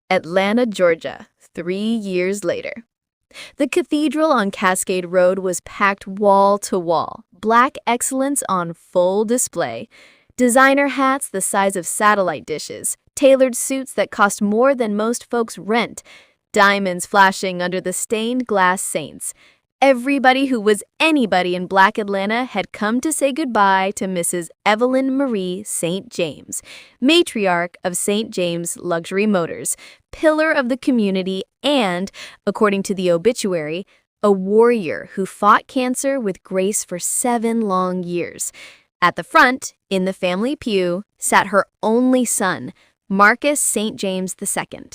Atlanta, Georgia, 3 years later. The cathedral on Cascade Road was packed wall to wall, Black excellence on full display. Designer hats the size of satellite dishes, tailored suits that cost more than most folks' rent, diamonds flashing under the stained glass saints. Everybody who was anybody in Black Atlanta had come to say goodbye to Mrs. Evelyn Marie St. James, matriarch of St. James Luxury Motors, pillar of the community and, according to the obituary, a warrior who fought cancer with grace for 7 long years. At the front, in the family pew, sat her only son, Marcus St. James II,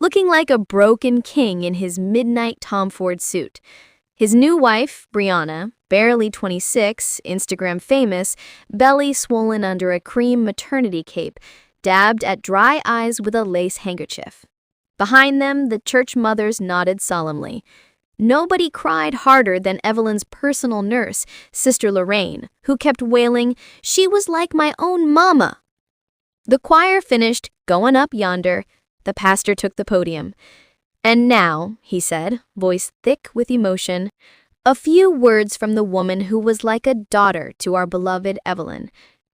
looking like a broken king in his midnight Tom Ford suit. His new wife, Brianna, barely 26, Instagram famous, belly swollen under a cream maternity cape, dabbed at dry eyes with a lace handkerchief. Behind them, the church mothers nodded solemnly. Nobody cried harder than Evelyn's personal nurse, Sister Lorraine, who kept wailing, "She was like my own mama." The choir finished "Going Up Yonder." The pastor took the podium. "And now," he said, voice thick with emotion, "a few words from the woman who was like a daughter to our beloved Evelyn,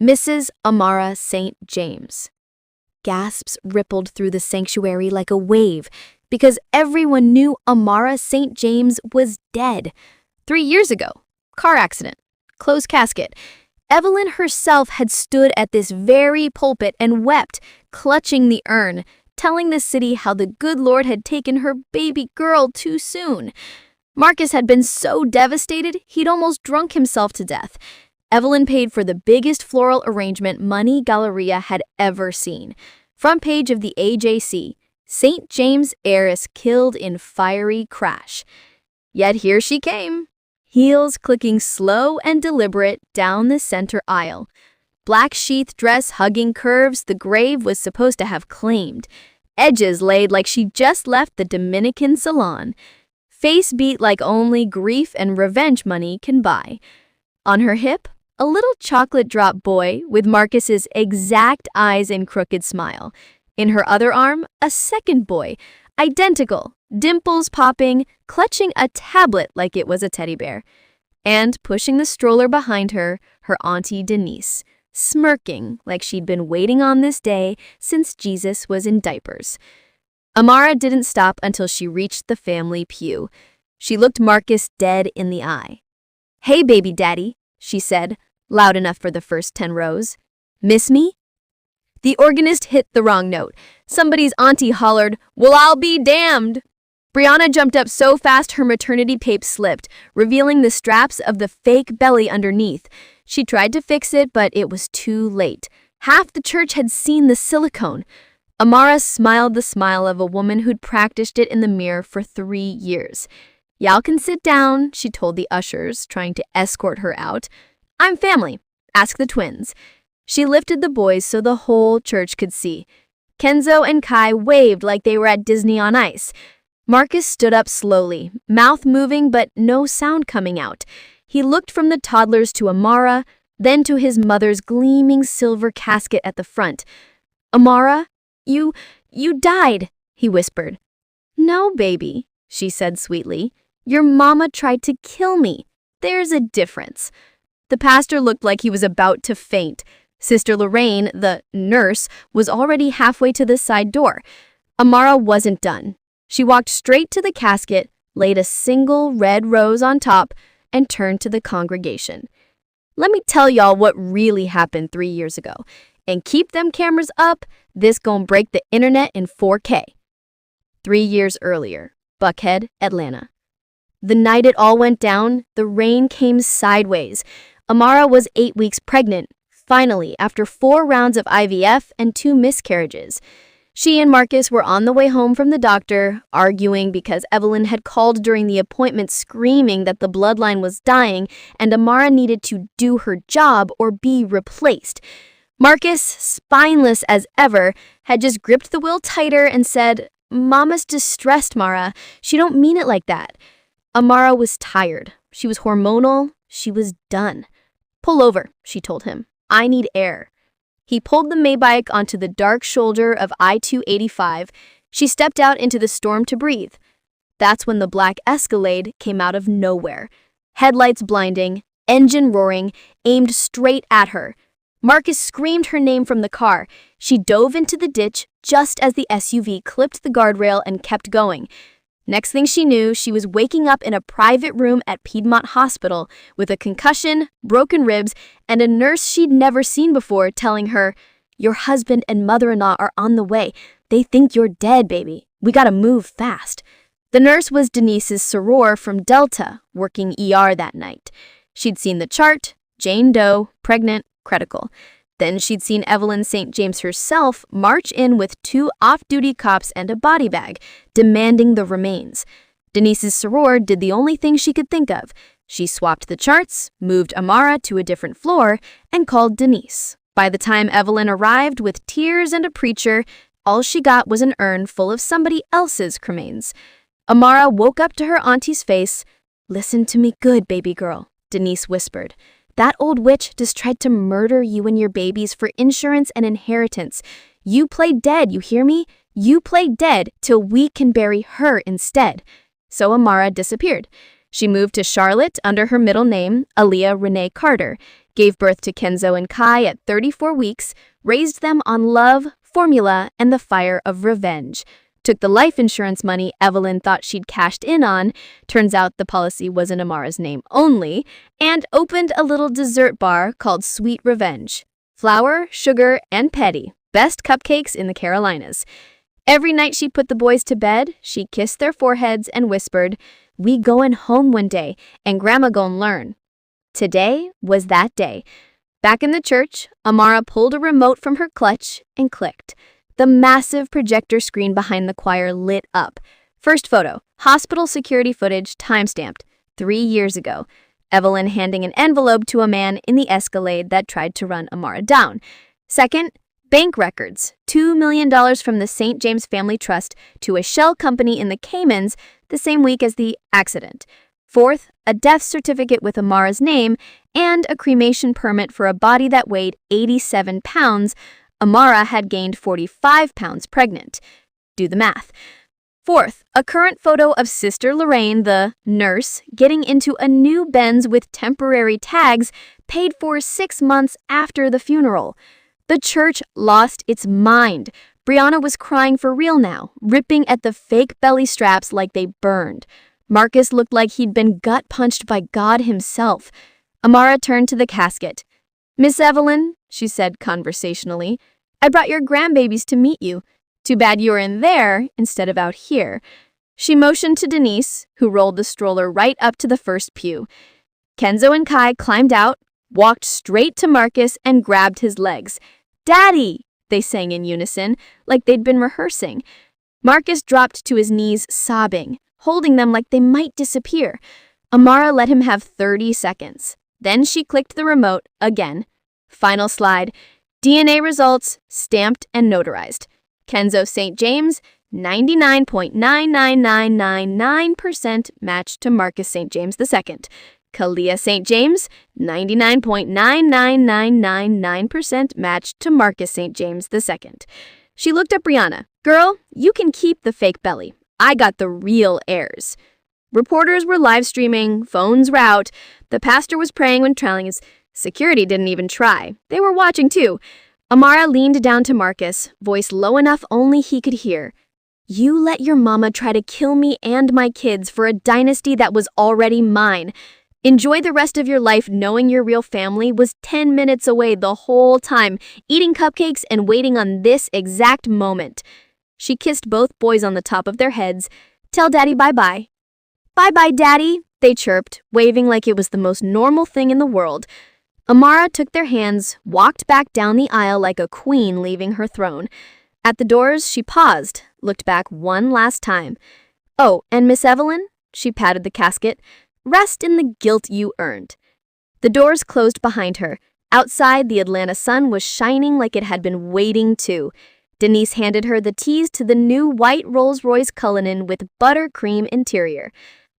Mrs. Amara St. James." Gasps rippled through the sanctuary like a wave, because everyone knew Amara St. James was dead. 3 years ago, car accident, closed casket. Evelyn herself had stood at this very pulpit and wept, clutching the urn, telling the city how the good Lord had taken her baby girl too soon. Marcus had been so devastated he'd almost drunk himself to death. Evelyn paid for the biggest floral arrangement Money Galleria had ever seen. Front page of the AJC, St. James heiress killed in fiery crash. Yet here she came, heels clicking slow and deliberate down the center aisle. Black sheath dress hugging curves the grave was supposed to have claimed. Edges laid like she just left the Dominican salon. Face beat like only grief and revenge money can buy. On her hip, a little chocolate drop boy with Marcus's exact eyes and crooked smile. In her other arm, a second boy, identical, dimples popping, clutching a tablet like it was a teddy bear. And pushing the stroller behind her, her Auntie Denise, smirking like she'd been waiting on this day since Jesus was in diapers. Amara didn't stop until she reached the family pew. She looked Marcus dead in the eye. "Hey, baby daddy," she said, loud enough for the first 10 rows. "Miss me?" The organist hit the wrong note. Somebody's auntie hollered, "Well, I'll be damned!" Brianna jumped up so fast her maternity cape slipped, revealing the straps of the fake belly underneath. She tried to fix it, but it was too late. Half the church had seen the silicone. Amara smiled the smile of a woman who'd practiced it in the mirror for 3 years. "Y'all can sit down," she told the ushers, trying to escort her out. "I'm family. Ask the twins." She lifted the boys so the whole church could see. Kenzo and Kai waved like they were at Disney on Ice. Marcus stood up slowly, mouth moving but no sound coming out. He looked from the toddlers to Amara, then to his mother's gleaming silver casket at the front. "Amara, you died," he whispered. "No, baby," she said sweetly. "Your mama tried to kill me. There's a difference." The pastor looked like he was about to faint. Sister Lorraine, the nurse, was already halfway to the side door. Amara wasn't done. She walked straight to the casket, laid a single red rose on top, and turned to the congregation. "Let me tell y'all what really happened 3 years ago. And keep them cameras up, this gon' break the internet in 4K. 3 years earlier, Buckhead, Atlanta. The night it all went down, the rain came sideways. Amara was 8 weeks pregnant, finally, after 4 rounds of IVF and 2 miscarriages. She and Marcus were on the way home from the doctor, arguing because Evelyn had called during the appointment screaming that the bloodline was dying and Amara needed to do her job or be replaced. Marcus, spineless as ever, had just gripped the wheel tighter and said, "Mama's distressed, Mara. She don't mean it like that." Amara was tired. She was hormonal. She was done. "Pull over," she told him. "I need air." He pulled the Maybach onto the dark shoulder of I-285, She stepped out into the storm to breathe. That's when the black Escalade came out of nowhere. Headlights blinding, engine roaring, aimed straight at her. Marcus screamed her name from the car. She dove into the ditch just as the SUV clipped the guardrail and kept going. Next thing she knew, she was waking up in a private room at Piedmont Hospital with a concussion, broken ribs, and a nurse she'd never seen before telling her, "Your husband and mother-in-law are on the way. They think you're dead, baby. We gotta move fast." The nurse was Denise's soror from Delta, working ER that night. She'd seen the chart, Jane Doe, pregnant, critical. Then she'd seen Evelyn St. James herself march in with 2 off-duty cops and a body bag, demanding the remains. Denise's soror did the only thing she could think of. She swapped the charts, moved Amara to a different floor, and called Denise. By the time Evelyn arrived with tears and a preacher, all she got was an urn full of somebody else's cremains. Amara woke up to her auntie's face. "Listen to me good, baby girl," Denise whispered. "That old witch just tried to murder you and your babies for insurance and inheritance. You play dead, you hear me? You play dead till we can bury her instead." So Amara disappeared. She moved to Charlotte under her middle name, Aaliyah Renee Carter, gave birth to Kenzo and Kai at 34 weeks, raised them on love, formula, and the fire of revenge. Took the life insurance money Evelyn thought she'd cashed in on, turns out the policy was in Amara's name only, and opened a little dessert bar called Sweet Revenge. Flour, sugar, and petty. Best cupcakes in the Carolinas. Every night she put the boys to bed, she kissed their foreheads and whispered, "We goin' home one day, and Grandma gon' learn." Today was that day. Back in the church, Amara pulled a remote from her clutch and clicked. The massive projector screen behind the choir lit up. First photo, hospital security footage timestamped, 3 years ago. Evelyn handing an envelope to a man in the Escalade that tried to run Amara down. Second, bank records, $2 million from the St. James Family Trust to a shell company in the Caymans the same week as the accident. Fourth, a death certificate with Amara's name and a cremation permit for a body that weighed 87 pounds. Amara had gained 45 pounds pregnant. Do the math. Fourth, a current photo of Sister Lorraine, the nurse, getting into a new Benz with temporary tags paid for 6 months after the funeral. The church lost its mind. Brianna was crying for real now, ripping at the fake belly straps like they burned. Marcus looked like he'd been gut-punched by God himself. Amara turned to the casket. "Miss Evelyn," she said conversationally, "I brought your grandbabies to meet you. Too bad you were in there instead of out here." She motioned to Denise, who rolled the stroller right up to the first pew. Kenzo and Kai climbed out, walked straight to Marcus, and grabbed his legs. "Daddy!" they sang in unison, like they'd been rehearsing. Marcus dropped to his knees, sobbing, holding them like they might disappear. Amara let him have 30 seconds. Then she clicked the remote again. Final slide. DNA results, stamped and notarized. Kenzo St. James, 99.99999% matched to Marcus St. James II. Kalia St. James, 99.99999% matched to Marcus St. James II. She looked at Brianna. "Girl, you can keep the fake belly. I got the real heirs." Reporters were live streaming, phones were out. The pastor was praying when trailing his security didn't even try. They were watching too. Amara leaned down to Marcus, voice low enough only he could hear. "You let your mama try to kill me and my kids for a dynasty that was already mine. Enjoy the rest of your life knowing your real family was 10 minutes away the whole time, eating cupcakes and waiting on this exact moment." She kissed both boys on the top of their heads. "Tell Daddy bye-bye." "Bye-bye, Daddy," they chirped, waving like it was the most normal thing in the world. Amara took their hands, walked back down the aisle like a queen leaving her throne. At the doors, she paused, looked back one last time. "Oh, and Miss Evelyn," she patted the casket, "rest in the guilt you earned." The doors closed behind her. Outside, the Atlanta sun was shining like it had been waiting too. Denise handed her the keys to the new white Rolls-Royce Cullinan with buttercream interior.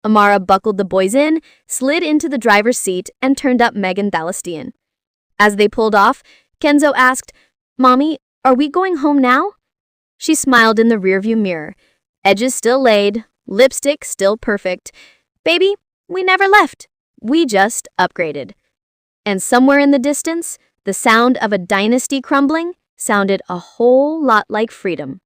Amara buckled the boys in, slid into the driver's seat, and turned up Megan Thalastian. As they pulled off, Kenzo asked, "Mommy, are we going home now?" She smiled in the rearview mirror. Edges still laid, lipstick still perfect. Baby, we never left. We just upgraded. And somewhere in the distance, the sound of a dynasty crumbling sounded a whole lot like freedom.